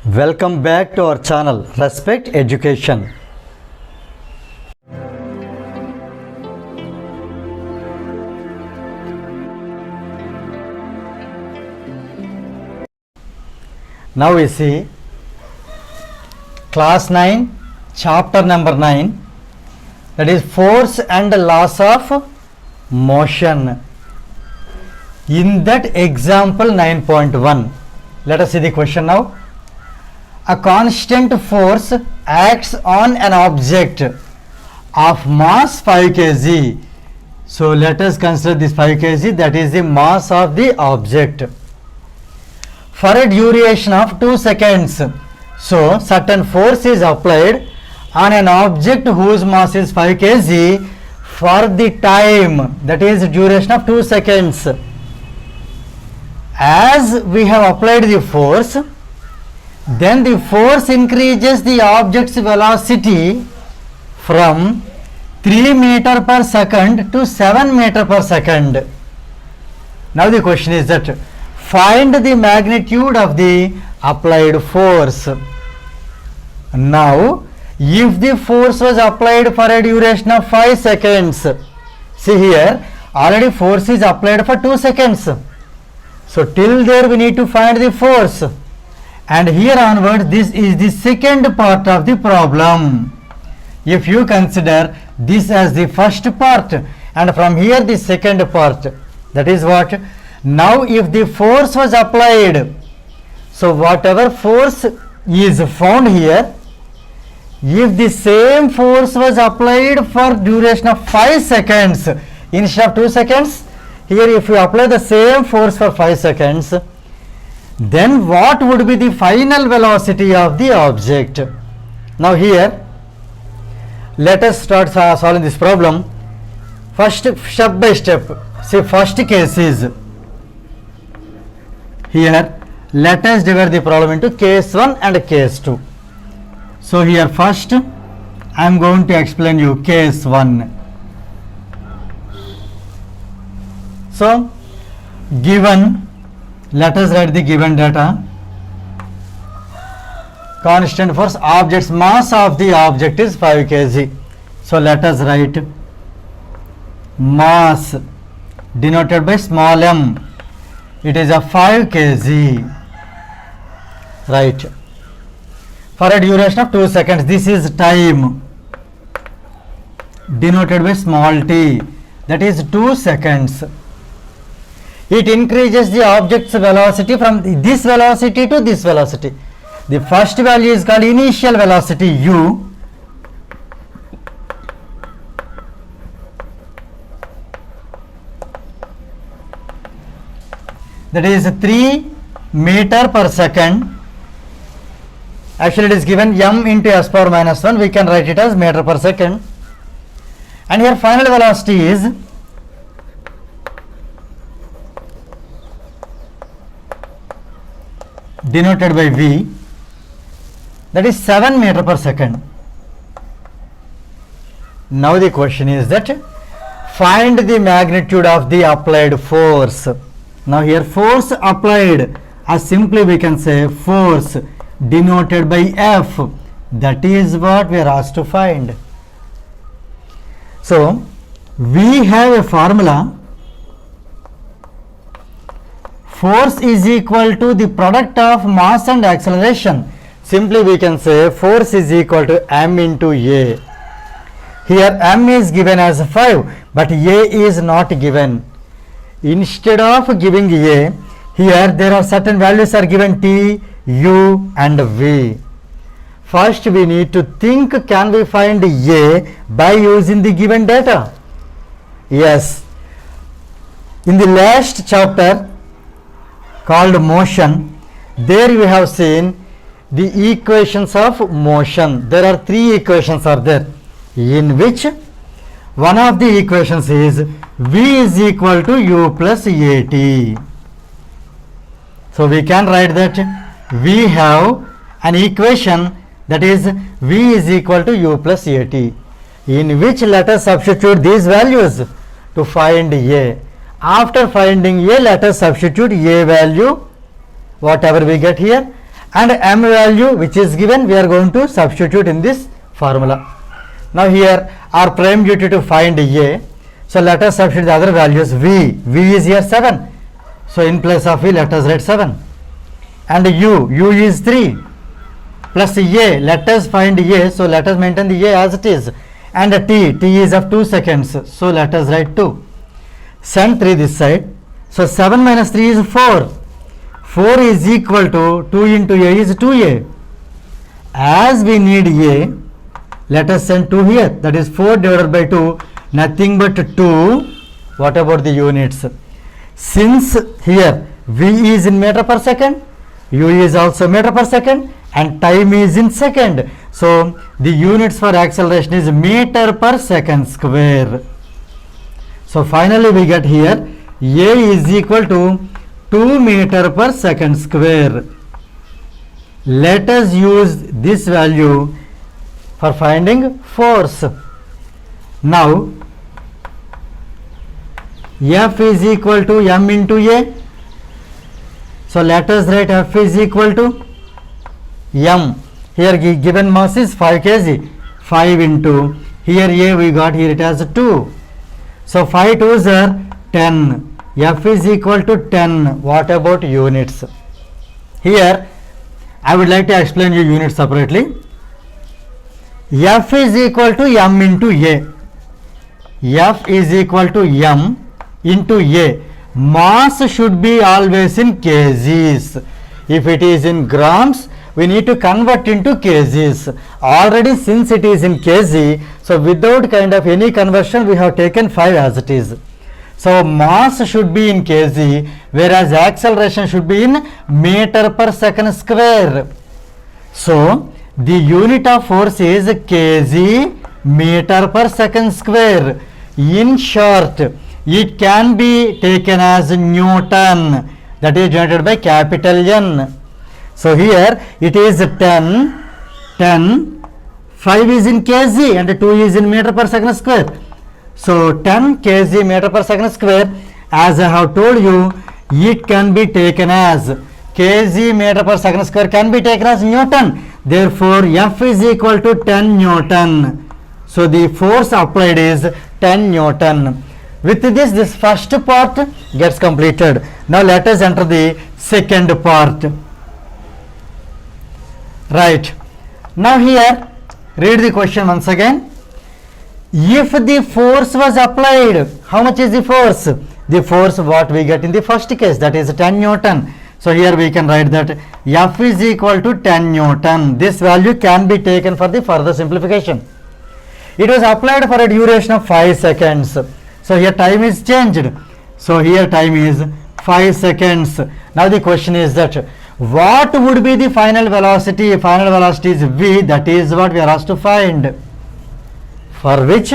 Welcome back to our channel Respect Education. Now we see class 9 chapter number 9, that is force and laws of motion. In that example 9.1, let us see the question now. A constant force acts on an object of mass 5 kg. So let us consider this 5 kg, that is the mass of the object, for a duration of 2 seconds. So certain force is applied on an object whose mass is 5 kg for the time, that is duration of 2 seconds. As we have applied the force, then the force increases the object's velocity from 3 meter per second to 7 meter per second. Now the question is that find the magnitude of the applied force. Now if the force was applied for a duration of 5 seconds, see here already force is applied for 2 seconds. So till there we need to find the force, and here onwards this is the second part of the problem. If you consider this as the first part and from here the second part, that is what? Now if the force was applied, so whatever force is found here, if the same force was applied for duration of 5 seconds instead of 2 seconds, here if you apply the same force for 5 seconds, then what would be the final velocity of the object? Now here let us start solving this problem. First, step by step. See, first case is here. Let us divide the problem into case 1 and case 2. So here first I am going to explain you case 1. So given, let us write the given data. Constant force, object's mass of the object is 5 kg. So let us write mass denoted by small m. It is a 5 kg. Right. For a duration of 2 seconds. This is time denoted by small t, that is 2 seconds. It increases the object's velocity from this velocity to this velocity. The first value is called initial velocity u, that is 3 meter per second. Actually it is given m into s power minus 1, we can write it as meter per second. And here final velocity is denoted by v, that is 7 meter per second. Now the question is that find the magnitude of the applied force. Now here force applied, as simply we can say force denoted by F, that is what we are asked to find. So we have a formula. Force is equal to the product of mass and acceleration. Simply we can say force is equal to m into a. Here m is given as 5, but a is not given. Instead of giving a, here there are certain values are given t, u and v. First we need to think, can we find a by using the given data? Yes. In the last chapter called motion, there we have seen the equations of motion. There are 3 equations are there, in which one of the equations is v is equal to u plus at. So we can write that we have an equation, that is v is equal to u plus at, in which let us substitute these values to find a. After finding a, let us substitute a value whatever we get here, and m value which is given, we are going to substitute in this formula. Now here our prime duty to find a, so let us substitute the other values. V is here 7, so in place of v let us write 7, and u is 3 plus a, let us find a, so let us maintain the a as it is, and t is of 2 seconds, so let us write 2. Send 3 this side, so 7 minus 3 is 4. 4 is equal to 2 into a is 2a. As we need a, let us send 2 here, that is 4 divided by 2, nothing but 2. What about the units? Since here v is in meter per second, u is also meter per second, and time is in second, so the units for acceleration is meter per second square. So finally we get here a is equal to 2 meter per second square. Let us use this value for finding force. Now F is equal to m into a, so let us write F is equal to m. Here given mass is 5 kg, 5 into, here a we got, here it has 2, so 5 2s are 10. F is equal to 10. What about units? Here I would like to explain you units separately. F is equal to m into a. F is equal to m into a. Mass should be always in kgs. If it is in grams, we need to convert into kgs. Already since it is in kg, so without kind of any conversion we have taken 5 as it is. So mass should be in kg, whereas acceleration should be in meter per second square. So the unit of force is kg meter per second square. In short, it can be taken as Newton, that is denoted by capital N. So here it is 10, 5 is in kg and 2 is in meter per second square. So 10 kg meter per second square, as I have told you, it can be taken as kg meter per second square can be taken as Newton. Therefore F is equal to 10 Newton. So the force applied is 10 Newton. With this first part gets completed. Now let us enter the second part. Right. Now here read the question once again. If the force was applied, how much is the force? The force what we get in the first case, that is 10 Newton. So here we can write that F is equal to 10 Newton. This value can be taken for the further simplification. It was applied for a duration of 5 seconds. So here time is changed. So here time is 5 seconds. Now the question is that what would be the final velocity? Final velocity is v, that is what we are asked to find. For which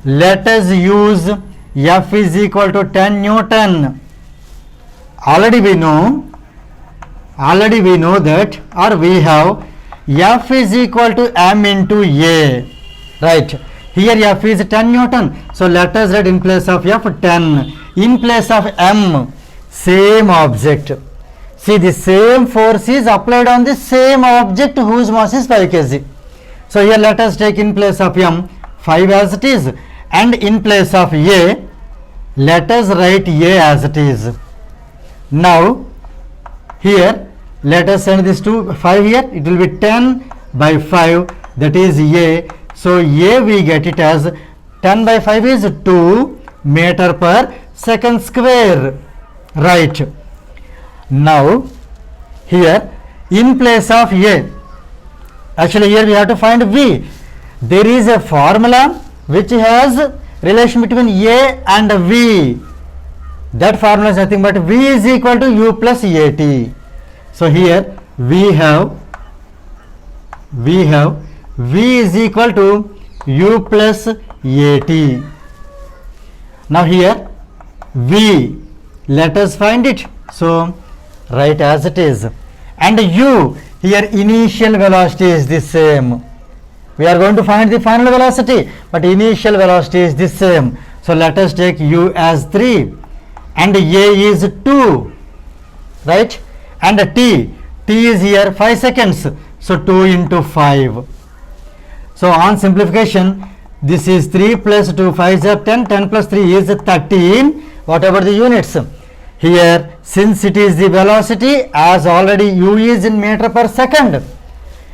let us use F is equal to 10 Newton. Already we know that, or we have F is equal to m into a. Right. Here F is 10 Newton. So let us write in place of F 10. In place of m, same object. See, the same force is applied on the same object whose mass is 5 kg. So here let us take in place of m 5 as it is, and in place of a let us write a as it is. Now here let us send this to 5 here, it will be 10 by 5, that is a. So a we get it as 10 by 5 is 2 meter per second square. Right. Now here in place of a, actually here we have to find v. There is a formula which has relation between a and v. That formula is nothing but v is equal to u plus at. So here we have v is equal to u plus at. Now here v, let us find it. So write as it is, and u, here initial velocity is the same. We are going to find the final velocity, but initial velocity is the same. So let us take u as 3 and a is 2, right? And t t is here 5 seconds. So 2 into 5. So on simplification, this is 3 plus 2, 5 is 10, 10 plus 3 is 13, whatever the units. Here, since it is the velocity, as already u is in meter per second,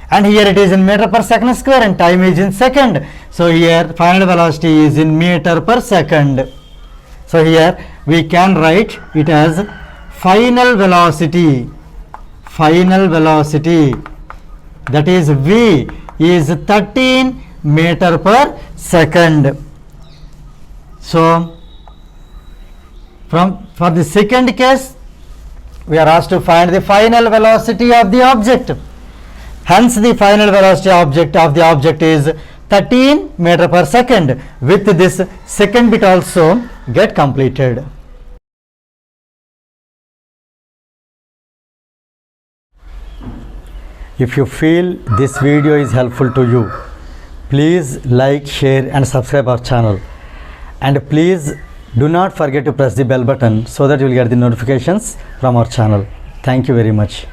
and here it is in meter per second square and time is in second. So here final velocity is in meter per second. So here we can write it as final velocity. Final velocity, that is v, is 13 meter per second. So for the second case, we are asked to find the final velocity of the object. Hence the final velocity of the object is 13 meter per second. With this, second bit also get completed. If you feel this video is helpful to you, please like, share and subscribe our channel. And please do not forget to press the bell button so that you will get the notifications from our channel. Thank you very much.